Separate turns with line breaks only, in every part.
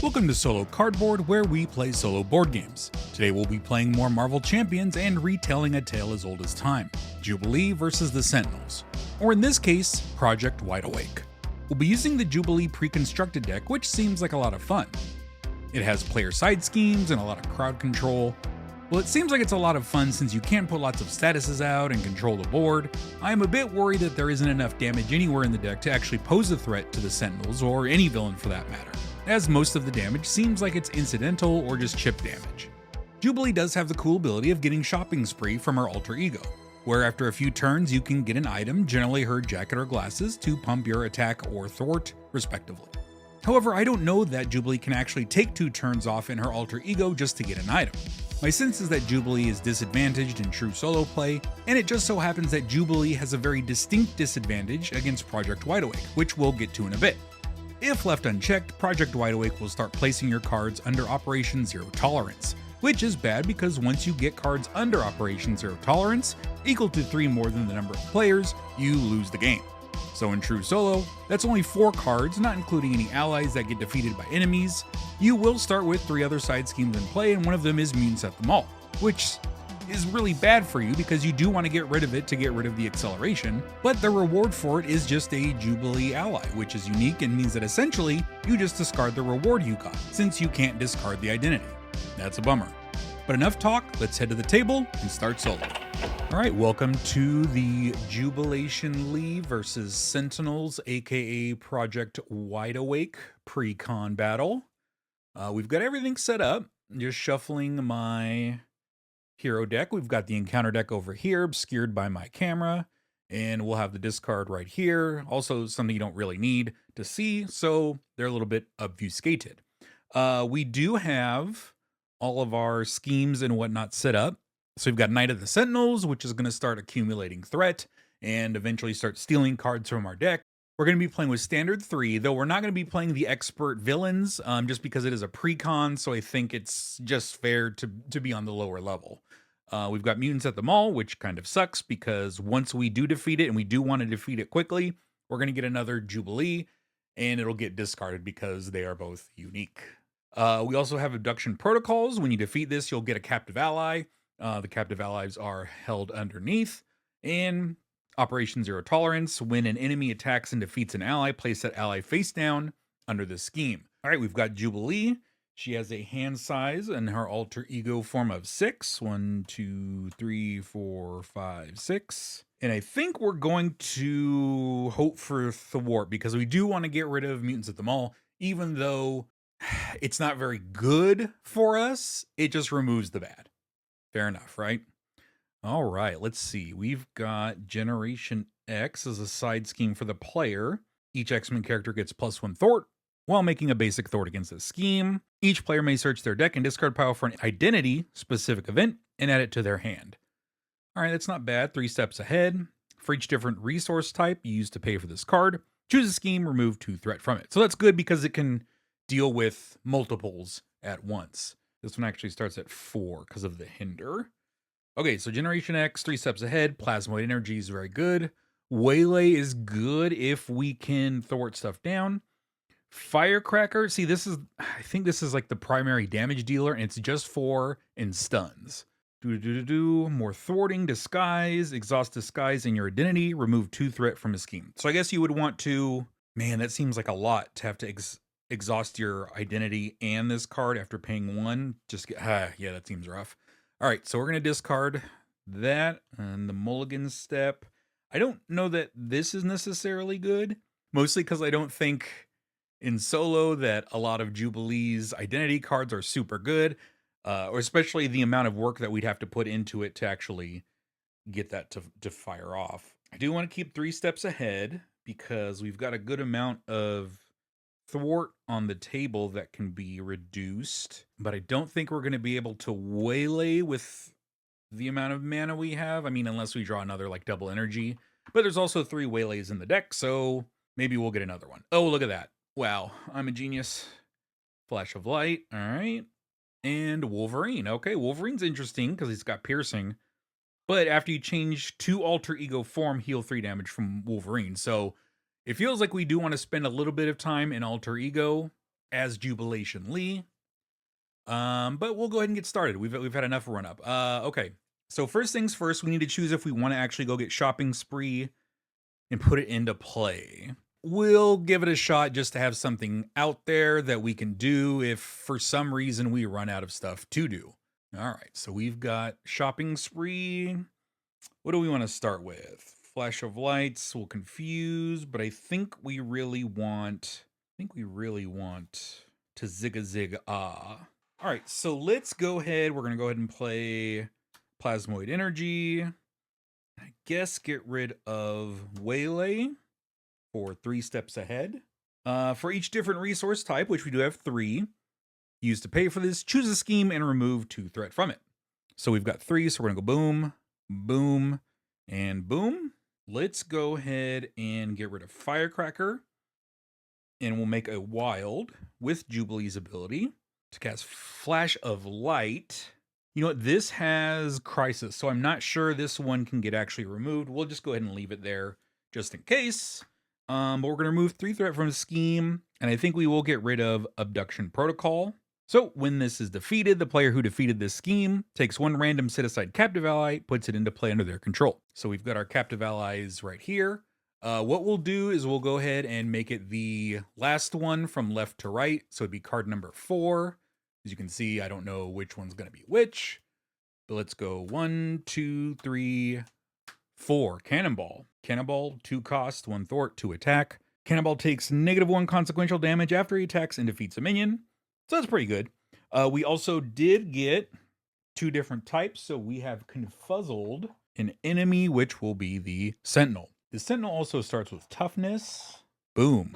Welcome to Solo Cardboard, where we play solo board games. Today we'll be playing more Marvel Champions and retelling a tale as old as time, Jubilee versus the Sentinels, or in this case, Project Wideawake. We'll be using the Jubilee pre-constructed deck, which seems like a lot of fun. It has player side schemes and a lot of crowd control. Well, it seems like it's a lot of fun since you can put lots of statuses out and control the board. I am a bit worried that there isn't enough damage anywhere in the deck to actually pose a threat to the Sentinels, or any villain for that matter, as most of the damage seems like it's incidental or just chip damage. Jubilee does have the cool ability of getting shopping spree from her alter ego, where after a few turns you can get an item, generally her jacket or glasses, to pump your attack or thwart, respectively. However, I don't know that Jubilee can actually take 2 turns off in her alter ego just to get an item. My sense is that Jubilee is disadvantaged in true solo play, and it just so happens that Jubilee has a very distinct disadvantage against Project Wideawake, which we'll get to in a bit. If left unchecked, Project Wideawake will start placing your cards under Operation Zero Tolerance, which is bad because once you get cards under Operation Zero Tolerance, equal to 3 more than the number of players, you lose the game. So in true solo, that's only 4 cards, not including any allies that get defeated by enemies. You will start with 3 other side schemes in play, and one of them is Mutant Set Them All, which is really bad for you because you do want to get rid of it to get rid of the acceleration, but the reward for it is just a Jubilee ally, which is unique and means that essentially you just discard the reward you got, since you can't discard the identity. That's a bummer. But enough talk, let's head to the table and start solo. Alright, welcome to the Jubilation Lee versus Sentinels, aka Project Wideawake pre-con battle. We've got everything set up, just shuffling my hero deck. We've got the encounter deck over here, obscured by my camera, and we'll have the discard right here. Also, something you don't really need to see, so they're a little bit obfuscated. We do have all of our schemes and whatnot set up. So we've got Knight of the Sentinels, which is going to start accumulating threat and eventually start stealing cards from our deck. We're going to be playing with Standard 3, though we're not going to be playing the Expert Villains, just because it is a pre-con, so I think it's just fair to be on the lower level. We've got Mutant Set Them All, which kind of sucks, because once we do defeat it, and we do want to defeat it quickly, we're going to get another Jubilee, and it'll get discarded because they are both unique. We also have Abduction Protocols. When you defeat this, you'll get a Captive Ally. The captive allies are held underneath. And Operation Zero Tolerance. When an enemy attacks and defeats an ally, place that ally face down under the scheme. All right, we've got Jubilee. She has a hand size in her alter ego form of 6. 1, 2, 3, 4, 5, 6. And I think we're going to hope for thwart because we do want to get rid of Mutants at the Mall, even though it's not very good for us. It just removes the bad. Fair enough, right? All right, let's see. We've got Generation X as a side scheme for the player. Each X-Men character gets +1 thwart while making a basic thwart against this scheme. Each player may search their deck and discard power for an identity-specific event and add it to their hand. All right, that's not bad. 3 steps ahead. For each different resource type you use to pay for this card, choose a scheme, remove 2 threat from it. So that's good because it can deal with multiples at once. This one actually starts at 4 because of the hinder. Okay, so Generation X, 3 steps ahead. Plasmoid Energy is very good. Waylay is good if we can thwart stuff down. Firecracker, see, I think this is like the primary damage dealer, and it's just 4 and stuns. More thwarting, disguise, exhaust disguise in your identity, remove 2 threat from a scheme. So I guess you would want to, man, that seems like a lot to have to exhaust your identity and this card after paying 1. Yeah, that seems rough. All right, so we're going to discard that and the mulligan step. I don't know that this is necessarily good, mostly because I don't think in solo that a lot of Jubilee's identity cards are super good, or especially the amount of work that we'd have to put into it to actually get that to fire off. I do want to keep 3 steps ahead because we've got a good amount of thwart on the table that can be reduced, but I don't think we're going to be able to waylay with the amount of mana we have. I mean, unless we draw another like double energy, but there's also 3 waylays in the deck, so maybe we'll get another one. Oh, look at that. Wow, I'm a genius. Flash of light. All right. And Wolverine. Okay, Wolverine's interesting because he's got piercing, but after you change to alter ego form, heal 3 damage from Wolverine. So it feels like we do want to spend a little bit of time in alter ego as Jubilation Lee. But we'll go ahead and get started. We've had enough run up. Okay. So first things first, we need to choose if we want to actually go get Shopping Spree and put it into play. We'll give it a shot just to have something out there that we can do if for some reason we run out of stuff to do. All right, so we've got Shopping Spree. What do we want to start with? Flash of Lights will confuse, but I think we really want to zig ah. All right, so let's go ahead. We're going to go ahead and play Plasmoid Energy. I guess get rid of Waylay for 3 steps ahead. For each different resource type, which we do have 3, use to pay for this, choose a scheme and remove 2 threat from it. So we've got 3, so we're gonna go boom, boom, and boom. Let's go ahead and get rid of Firecracker, and we'll make a wild with Jubilee's ability to cast Flash of Light. You know what, this has Crisis, so I'm not sure this one can get actually removed. We'll just go ahead and leave it there just in case. But we're going to remove 3 threat from the scheme, and I think we will get rid of Abduction Protocol. So when this is defeated, the player who defeated this scheme takes 1 random set-aside captive ally, puts it into play under their control. So we've got our captive allies right here. What we'll do is we'll go ahead and make it the last one from left to right. So it'd be card number 4. As you can see, I don't know which one's going to be which. But let's go 1, 2, 3, 4. Cannonball. Cannonball, 2 cost, 1 thwart, 2 attack. Cannonball takes -1 consequential damage after he attacks and defeats a minion. So that's pretty good. We also did get 2 different types. So we have Confuzzled an enemy, which will be the Sentinel. The Sentinel also starts with toughness. Boom.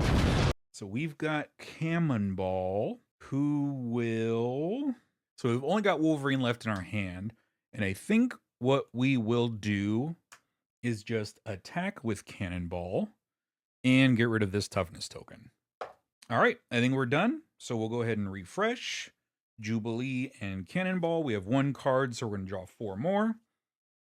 So we've got Cannonball, who will... So we've only got Wolverine left in our hand. And I think what we will do is just attack with Cannonball and get rid of this toughness token. All right, I think we're done. So we'll go ahead and refresh Jubilee and Cannonball. We have 1 card, so we're going to draw 4 more.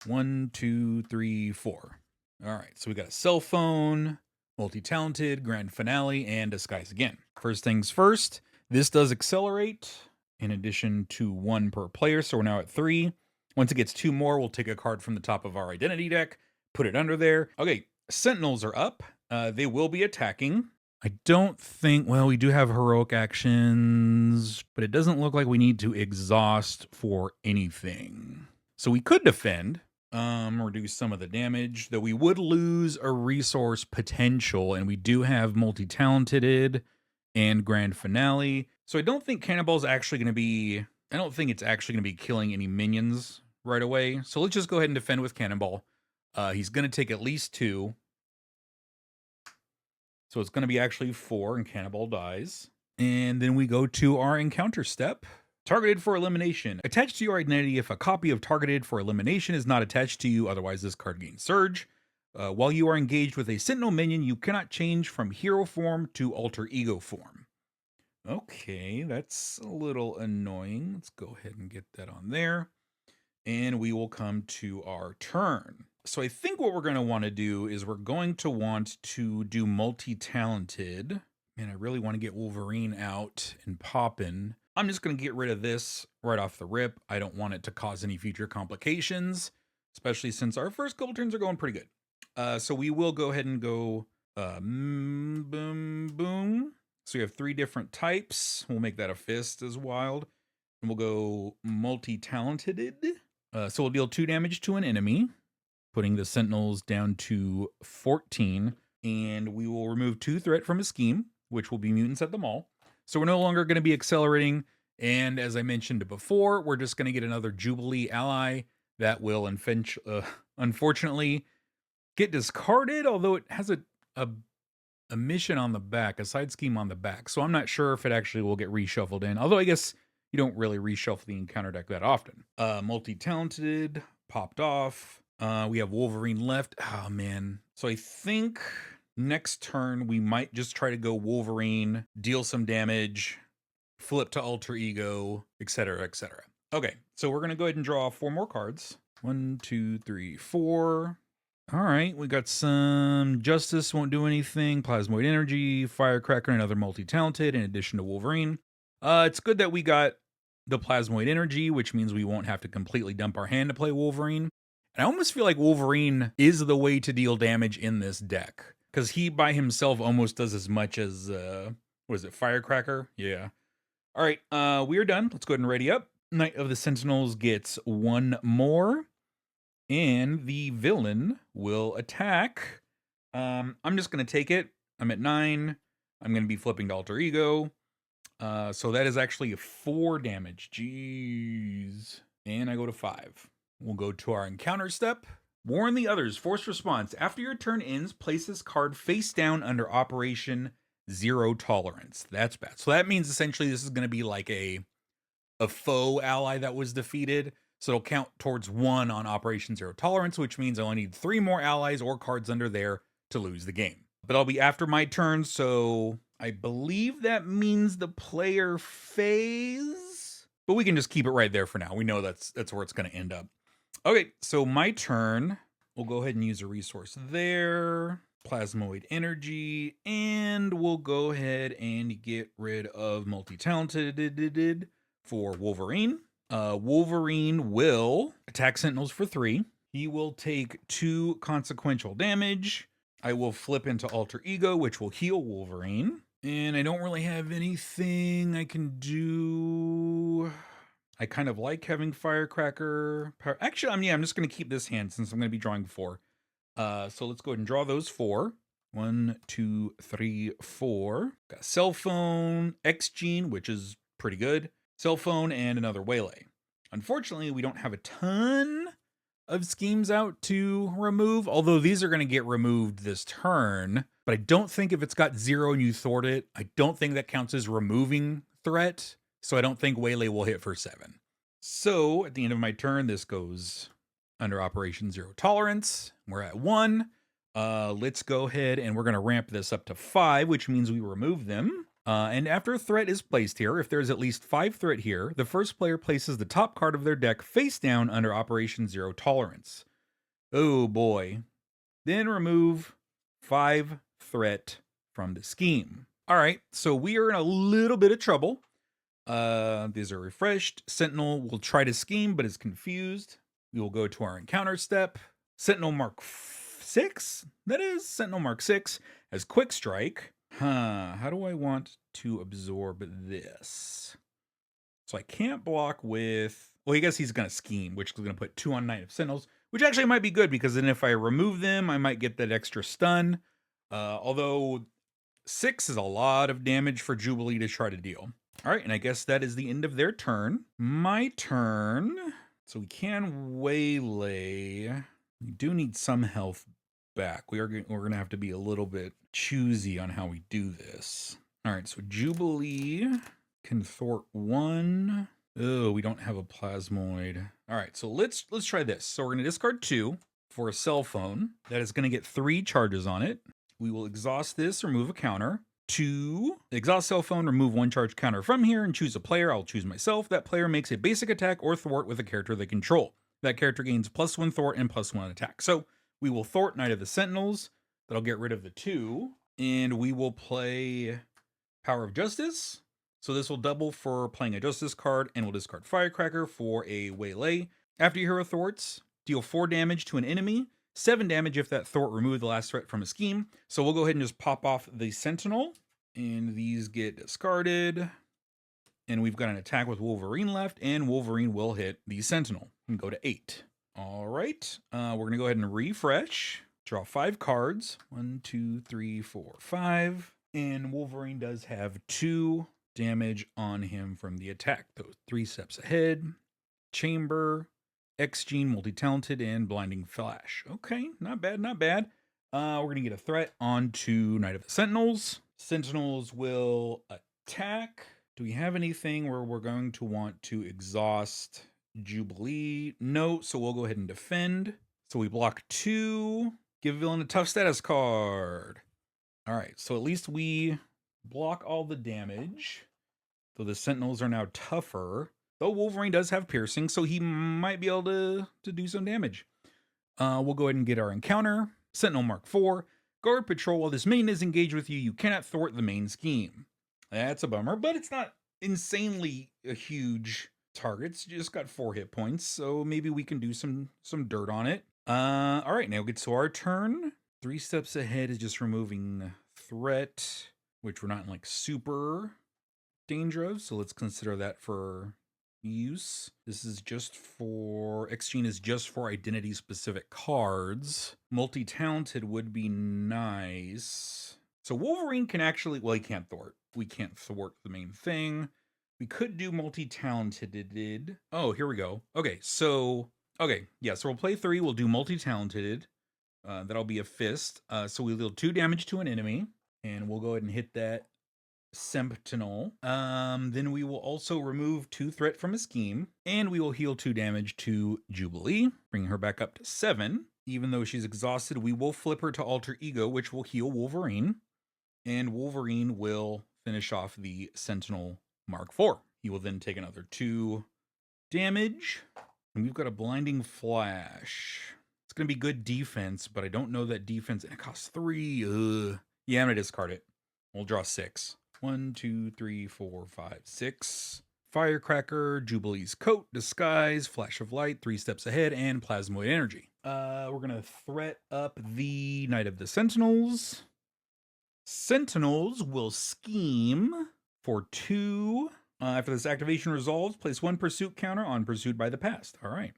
1, 2, 3, 4. All right, so we got a Cell Phone, Multi-Talented, Grand Finale, and Disguise Again. First things first, this does accelerate in addition to 1 per player, so we're now at 3. Once it gets 2 more, we'll take a card from the top of our identity deck, put it under there. Okay, Sentinels are up. They will be attacking. I don't think, well, we do have heroic actions, but it doesn't look like we need to exhaust for anything. So we could defend, reduce some of the damage, though we would lose a resource potential, and we do have Multi-Talented and Grand Finale. So I don't think Cannonball's actually going to be, I don't think it's actually going to be killing any minions right away. So let's just go ahead and defend with Cannonball. He's going to take at least 2. So it's going to be actually 4, and Cannonball dies. And then we go to our encounter step. Targeted for elimination. Attached to your identity if a copy of Targeted for Elimination is not attached to you, otherwise this card gains Surge. While you are engaged with a Sentinel minion, you cannot change from hero form to alter ego form. Okay, that's a little annoying. Let's go ahead and get that on there. And we will come to our turn. So I think what we're going to want to do is we're going to want to do Multi-Talented. Man, I really want to get Wolverine out and poppin'. I'm just going to get rid of this right off the rip. I don't want it to cause any future complications, especially since our first couple turns are going pretty good. So we will go ahead and go boom, boom. So we have 3 different types. We'll make that a fist as wild. And we'll go Multi-Talented. So we'll deal 2 damage to an enemy, putting the Sentinels down to 14. And we will remove 2 threat from a scheme, which will be mutants at the mall. So we're no longer going to be accelerating. And as I mentioned before, we're just going to get another Jubilee ally that will unfortunately get discarded, although it has a mission on the back, a side scheme on the back. So I'm not sure if it actually will get reshuffled in, although I guess you don't really reshuffle the encounter deck that often. Multi-Talented popped off. We have Wolverine left. Oh, man. So I think next turn we might just try to go Wolverine, deal some damage, flip to alter ego, etc., etc. Okay, so we're going to go ahead and draw 4 more cards. 1, 2, 3, 4. All right, we got some Justice won't do anything, Plasmoid Energy, Firecracker, and another multi-talented in addition to Wolverine. It's good that we got the Plasmoid Energy, which means we won't have to completely dump our hand to play Wolverine. And I almost feel like Wolverine is the way to deal damage in this deck, because he by himself almost does as much as, what is it, Firecracker? Yeah. All right, we are done. Let's go ahead and ready up. Knight of the Sentinels gets one more. And the villain will attack. I'm just going to take it. I'm at 9. I'm going to be flipping to Alter Ego. So that is actually 4 damage. Jeez. And I go to 5. We'll go to our encounter step. Warn the others. Force response. After your turn ends, place this card face down under Operation Zero Tolerance. That's bad. So that means essentially this is going to be like a foe ally that was defeated. So it'll count towards 1 on Operation Zero Tolerance, which means I only need 3 more allies or cards under there to lose the game. But I'll be after my turn, so I believe that means the player phase. But we can just keep it right there for now. We know that's where it's going to end up. Okay, so my turn. We'll go ahead and use a resource there. Plasmoid Energy. And we'll go ahead and get rid of multi-talented for Wolverine. Wolverine will attack Sentinels for 3. He will take 2 consequential damage. I will flip into Alter Ego, which will heal Wolverine. And I don't really have anything I can do. I kind of like having Firecracker. Actually, I'm just going to keep this hand since I'm going to be drawing 4. So let's go ahead and draw those 4. 1, 2, 3, 4. Got Cell Phone, X-Gene, which is pretty good. Cell Phone, and another Waylay. Unfortunately, we don't have a ton of schemes out to remove, although these are going to get removed this turn. But I don't think if it's got 0 and you thwart it, I don't think that counts as removing threat. So I don't think Waylay will hit for 7. So at the end of my turn, this goes under Operation Zero Tolerance. We're at 1. Let's go ahead and we're going to ramp this up to 5, which means we remove them. And after a threat is placed here, if there's at least 5 threat here, the first player places the top card of their deck face down under Operation Zero Tolerance. Oh boy. Then remove 5 threat from the scheme. All right, so we are in a little bit of trouble. These are refreshed. Sentinel will try to scheme, but is confused. We will go to our encounter step. Sentinel Mark 6? That is Sentinel Mark 6 has Quick Strike. How do I want to absorb this? So I can't block with... Well, I guess he's going to scheme, which is going to put 2 on Knight of Sentinels, which actually might be good, because then if I remove them, I might get that extra stun. Although 6 is a lot of damage for Jubilee to try to deal. All right, and I guess that is the end of their turn. My turn. So we can Waylay. We do need some health back. We're going to have to be a little bit choosy on how we do this. All right, so Jubilee can thwart 1. Oh, we don't have a Plasmoid. All right, so let's try this. So we're going to discard 2 for a Cell Phone. That is going to get 3 charges on it. We will exhaust this, remove a counter. 2, exhaust Cell Phone, remove 1 charge counter from here, and choose a player. I'll choose myself. That player makes a basic attack or thwart with a character they control. That character gains +1 thwart and +1 attack. So we will thwart Knight of the Sentinels. That'll get rid of the 2. And we will play Power of Justice. So this will double for playing a Justice card, and we'll discard Firecracker for a Waylay. After your hero thwarts, deal 4 damage to an enemy. 7 damage if that thwart removed the last threat from a scheme. So we'll go ahead and just pop off the Sentinel. And these get discarded. And we've got an attack with Wolverine left, and Wolverine will hit the Sentinel and go to 8. All right, we're going to go ahead and refresh. Draw 5 cards. 1, 2, 3, 4, 5. And Wolverine does have 2 damage on him from the attack. Those 3 steps ahead. Chamber, X-Gene, Multi-Talented, and Blinding Flash. Okay, not bad, not bad. We're going to get a threat onto Knight of the Sentinels. Sentinels will attack. Do we have anything where we're going to want to exhaust Jubilee? No, so we'll go ahead and defend. So we block 2. Give villain a tough status card. All right, so at least we block all the damage. So the Sentinels are now tougher. Though Wolverine does have piercing, so he might be able to do some damage. We'll go ahead and get our encounter. Sentinel Mark IV. Guard patrol while this main is engaged with you. You cannot thwart the main scheme. That's a bummer, but it's not insanely a huge target. It's just got 4 hit points, so maybe we can do some dirt on it. All right, now we get to our turn. 3 steps ahead is just removing threat, which we're not in like super danger of, so let's consider that for use. This is just for exchange, is just for identity specific cards. Multi-talented would be nice. So Wolverine can actually, well, he can't thwart. We can't thwart the main thing. We could do multi-talented. Oh, here we go. Okay, so we'll play 3. We'll do multi-talented. That'll be a fist. So we deal 2 damage to an enemy, and we'll go ahead and hit that Sentinel. Then we will also remove 2 threat from a scheme, and we will heal 2 damage to Jubilee, bringing her back up to 7. Even though she's exhausted, we will flip her to Alter Ego, which will heal Wolverine, and Wolverine will finish off the Sentinel Mark IV. He will then take another 2 damage, and we've got a Blinding Flash. It's going to be good defense, but I don't know that defense, and it costs 3. Yeah, I'm going to discard it. We'll draw 6. 1, 2, 3, 4, 5, 6. Firecracker, Jubilee's Coat, Disguise, Flash of Light, 3 steps ahead, and Plasmoid Energy. We're going to threat up the Knight of the Sentinels. Sentinels will scheme for 2. After this activation resolves, place 1 pursuit counter on Pursued by the Past. All right.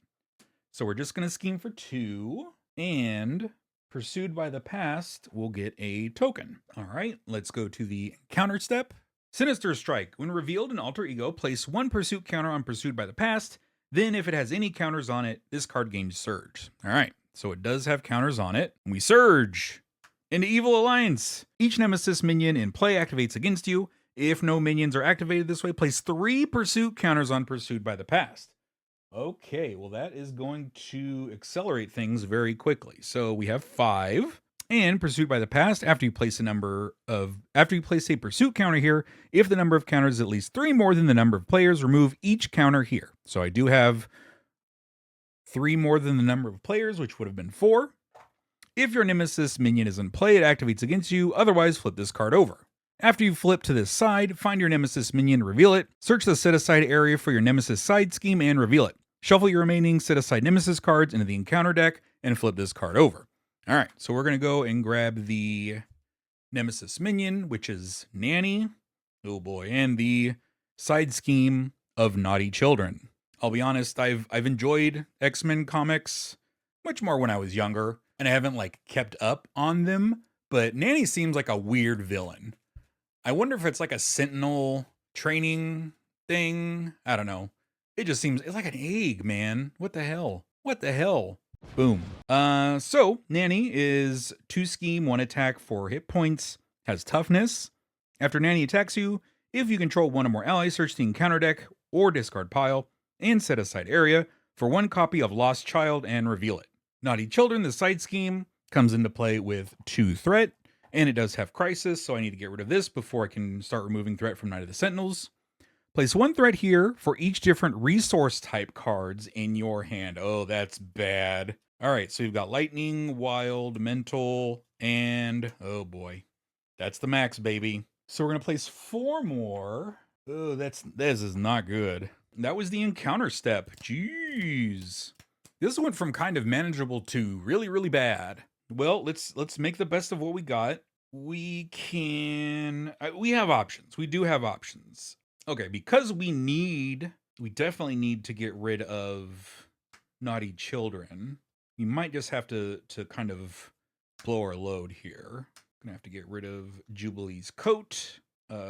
So we're just going to scheme for 2, and Pursued by the Past will get a token. All right, let's go to the counter step. Sinister Strike. When revealed in Alter Ego, place 1 pursuit counter on Pursued by the Past. Then if it has any counters on it, this card gains Surge. All right, so it does have counters on it. We surge into Evil Alliance. Each Nemesis minion in play activates against you. If no minions are activated this way, place 3 pursuit counters on Pursued by the Past. Okay, well that is going to accelerate things very quickly. So we have 5, and Pursued by the Past. After you place a pursuit counter here, if the number of counters is at least 3 more than the number of players, remove each counter here. So I do have 3 more than the number of players, which would have been 4. If your Nemesis minion is in play, it activates against you. Otherwise, flip this card over. After you flip to this side, find your Nemesis minion, reveal it. Search the set-aside area for your Nemesis side scheme and reveal it. Shuffle your remaining set-aside Nemesis cards into the encounter deck and flip this card over. All right, so we're going to go and grab the Nemesis minion, which is Nanny. Oh boy, and the side scheme of Naughty Children. I'll be honest, I've enjoyed X-Men comics much more when I was younger, and I haven't kept up on them, but Nanny seems like a weird villain. I wonder if it's like a Sentinel training thing. I don't know. It just seems, it's like an egg, man. What the hell? What the hell? Boom. So Nanny is 2 scheme, 1 attack, 4 hit points, has toughness. After Nanny attacks you, if you control 1 or more allies, search the encounter deck or discard pile and set aside area for 1 copy of Lost Child and reveal it. Naughty Children, the side scheme, comes into play with 2 threat, and it does have Crisis, so I need to get rid of this before I can start removing threat from Knight of the Sentinels. Place 1 threat here for each different resource type cards in your hand. Oh, that's bad. All right, so you've got Lightning, Wild, Mental, and oh boy, that's the max, baby. So we're gonna place 4 more. Oh, this is not good. That was the encounter step. Jeez. This went from kind of manageable to really, really bad. Well, let's make the best of what we got. We have options. We do have options. Okay, because we definitely need to get rid of Naughty Children. We might just have to kind of blow our load here. Gonna have to get rid of Jubilee's Coat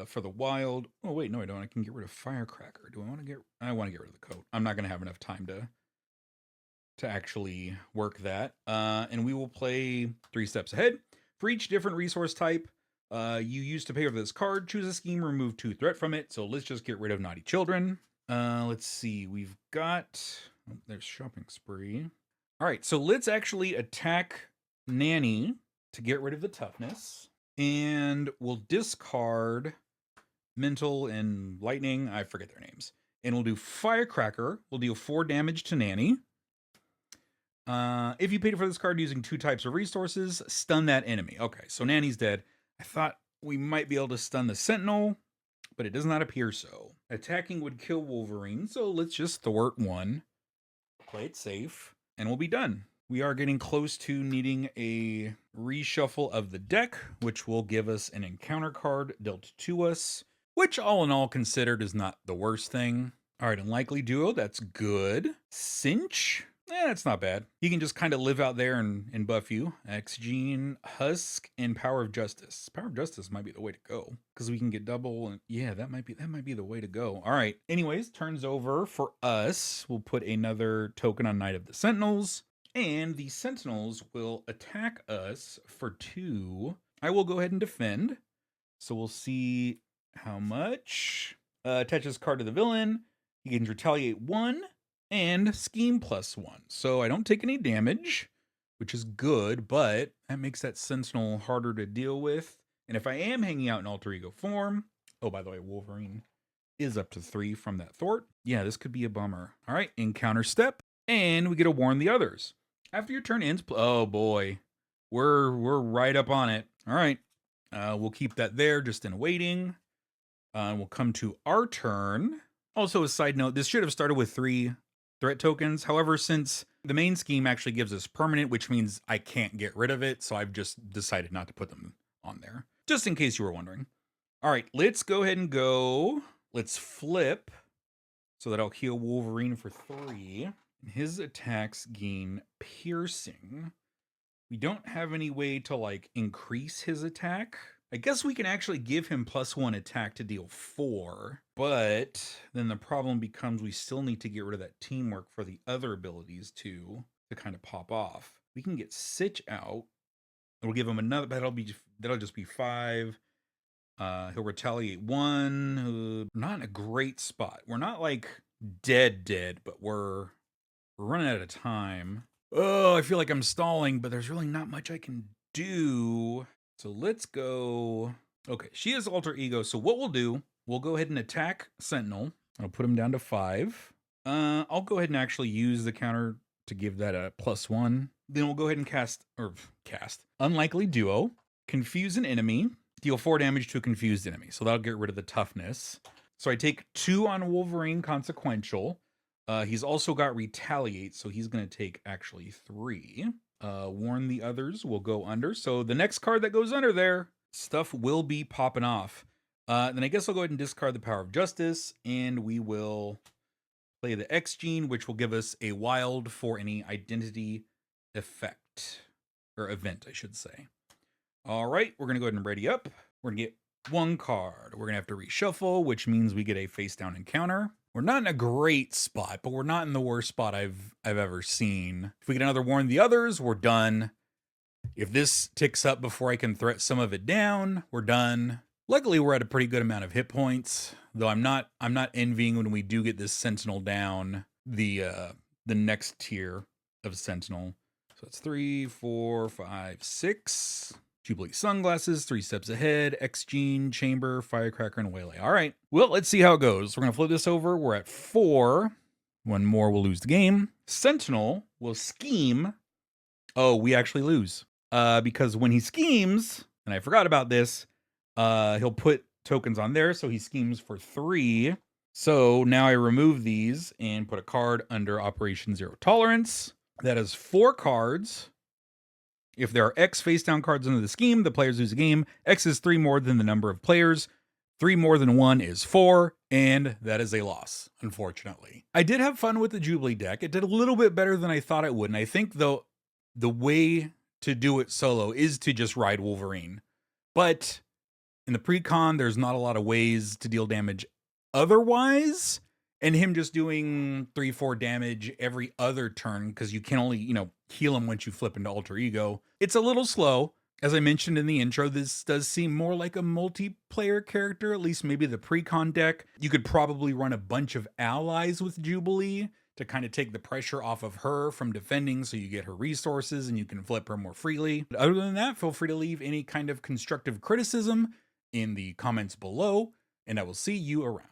for the Wild. Oh wait, no I don't. I can get rid of Firecracker. I want to get rid of the Coat. I'm not gonna have enough time to actually work that. And we will play 3 steps ahead. For each different resource type, you use to pay for this card, choose a scheme, remove 2 threat from it. So let's just get rid of Naughty Children. Let's see, we've got, there's Shopping Spree. All right, so let's actually attack Nanny to get rid of the toughness. And we'll discard Mental and Lightning, I forget their names. And we'll do Firecracker, we'll deal 4 damage to Nanny. If you paid for this card using 2 types of resources, stun that enemy. Okay, so Nanny's dead. I thought we might be able to stun the Sentinel, but it does not appear so. Attacking would kill Wolverine, so let's just thwart 1. Play it safe, and we'll be done. We are getting close to needing a reshuffle of the deck, which will give us an encounter card dealt to us, which all in all considered is not the worst thing. All right, Unlikely Duo, that's good. Cinch, that's not bad. He can just kind of live out there and buff you. X-Gene, Husk, and Power of Justice. Power of Justice might be the way to go, because we can get double, and yeah, that might be the way to go. All right, anyways, turns over for us. We'll put another token on Knight of the Sentinels, and the Sentinels will attack us for 2. I will go ahead and defend, so we'll see how much. Attaches card to the villain. He can retaliate 1 and scheme +1. So I don't take any damage, which is good, but that makes that Sentinel harder to deal with. And if I am hanging out in alter ego form, oh, by the way, Wolverine is up to 3 from that thwart. Yeah, this could be a bummer. All right, encounter step, and we get to warn the others. After your turn ends, oh boy, we're right up on it. All right, we'll keep that there just in waiting. We'll come to our turn. Also, a side note, this should have started with 3 threat tokens. However, since the main scheme actually gives us permanent, which means I can't get rid of it, so I've just decided not to put them on there, just in case you were wondering. All right, let's go ahead and go. Let's flip so that I'll heal Wolverine for 3. His attacks gain piercing. We don't have any way to, like, increase his attack. I guess we can actually give him +1 attack to deal 4, but then the problem becomes we still need to get rid of that teamwork for the other abilities to kind of pop off. We can get Sitch out. We'll give him another, that'll just be 5. He'll retaliate 1. Not in a great spot. We're not like dead, but we're running out of time. Oh, I feel like I'm stalling, but there's really not much I can do. So let's go. Okay, she has alter ego. So what we'll do, we'll go ahead and attack Sentinel. I'll put him down to 5. I'll go ahead and actually use the counter to give that a +1. Then we'll go ahead and cast Unlikely Duo, confuse an enemy, deal 4 damage to a confused enemy. So that'll get rid of the toughness. So I take 2 on Wolverine consequential. He's also got retaliate, so he's going to take actually 3. Warn the others will go under. So the next card that goes under there, stuff will be popping off. Then I guess I'll go ahead and discard the Power of Justice, and we will play the X-Gene, which will give us a wild for any identity effect, or event, I should say. All right, we're going to go ahead and ready up. We're going to get 1 card. We're going to have to reshuffle, which means we get a face-down encounter. We're not in a great spot, but we're not in the worst spot I've ever seen. If we get another Warn the Others, we're done. If this ticks up before I can threat some of it down, we're done. Luckily, we're at a pretty good amount of hit points, though I'm not envying when we do get this Sentinel down, the next tier of Sentinel. So it's 3, 4, 5, 6. Jubilee sunglasses, 3 steps ahead, X-Gene, Chamber, Firecracker, and Waylay. All right, well, let's see how it goes. We're going to flip this over. We're at 4. 1 more, we'll lose the game. Sentinel will scheme. Oh, we actually lose. Because when he schemes, and I forgot about this, he'll put tokens on there, so he schemes for 3. So now I remove these and put a card under Operation Zero Tolerance. That is 4 cards. If there are X face-down cards under the scheme, the players lose a game. X is 3 more than the number of players. 3 more than 1 is 4, and that is a loss, unfortunately. I did have fun with the Jubilee deck. It did a little bit better than I thought it would, and I think, though, the way to do it solo is to just ride Wolverine. But in the pre-con, there's not a lot of ways to deal damage otherwise, and him just doing 3-4 damage every other turn, because you can only, heal him once you flip into alter ego. It's a little slow. As I mentioned in the intro, this does seem more like a multiplayer character, at least maybe the pre-con deck. You could probably run a bunch of allies with Jubilee to kind of take the pressure off of her from defending, so you get her resources and you can flip her more freely. But other than that, feel free to leave any kind of constructive criticism in the comments below, and I will see you around.